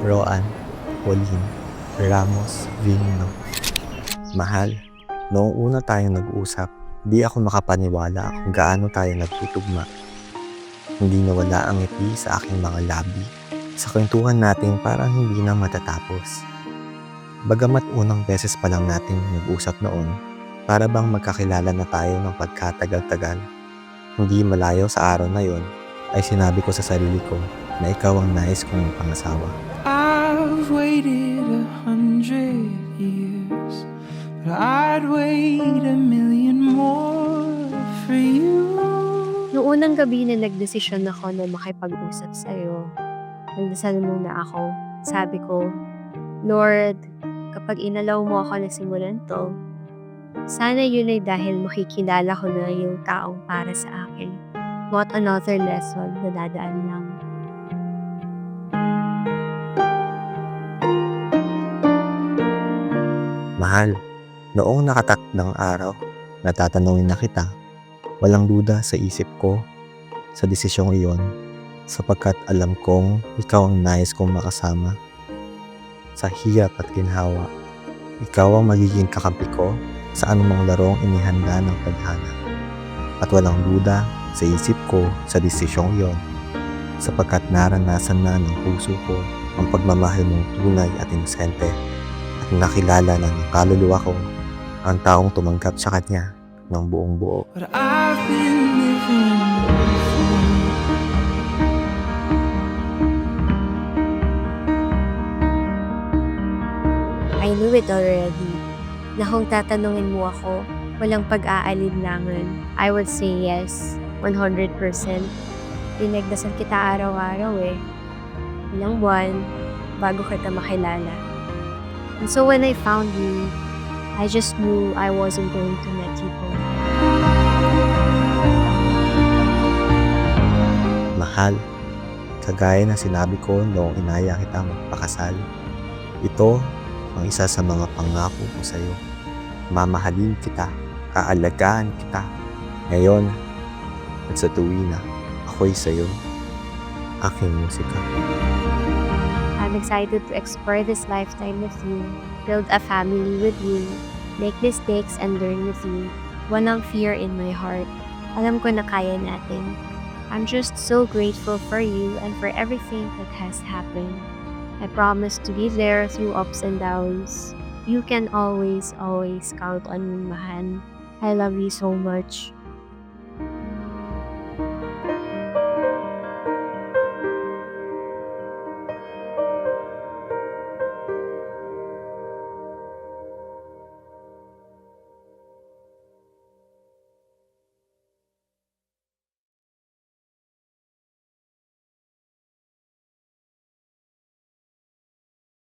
Roan, Pauline, Ramos, Vino. Mahal, noong una tayong nag-usap, di ako makapaniwala kung gaano tayo nagtutugma. Hindi nawala ang ngiti sa aking mga labi. Sa kwentuhan natin parang hindi na matatapos. Bagamat unang beses pa lang natin nag-usap noon, para bang magkakilala na tayo ng pagkatagal-tagal. Hindi malayo sa araw na yon, ay sinabi ko sa sarili ko na ikaw ang nais kong pangasawa. I've waited 100 years, but I'd wait 1,000,000 more for you. Noong unang gabi na nagdesisyon ako na makipag-usap sa'yo, nagdasal muna ako. Sabi ko, Lord, kapag inalaw mo ako na simulan to, sana yun ay dahil makikilala ko na yung taong para sa akin. Not another lesson na dadaan lang. Mahal, noong nakatakdang araw, natatanungin na kita, walang duda sa isip ko sa desisyong iyon, sapagkat alam kong ikaw ang nais kong makasama. Sa hirap at ginhawa, ikaw ang magiging kakampi ko sa anumang larong inihanda ng tadhana. At walang duda sa isip ko sa desisyong iyon, sapagkat naranasan na ng puso ko ang pagmamahal mong tunay at inosente. At nakilala na ng kaluluwa ko ang taong tumanggap sa kanya ng buong buo. But I've been living before. I knew it already, na kung tatanungin mo ako, walang pag-aalinlangan. I would say yes, 100%. Pinagdasal kita araw-araw eh. Ilang buwan, bago kita makilala. And so when I found you, I just knew I wasn't going to let you go. Mahal, kagaya ng sinabi ko noong inaya kita magpakasal, ito ang isa sa mga pangako ko sa iyo. Mamahalin kita, kaalagaan kita, ngayon at sa tuwi na ako'y sa iyo, aking musika. I'm excited to explore this lifetime with you, build a family with you, make mistakes and learn with you. Walang fear in my heart. Alam ko na kaya natin. I'm just so grateful for you and for everything that has happened. I promise to be there through ups and downs. You can always count on me, Mahan. I love you so much.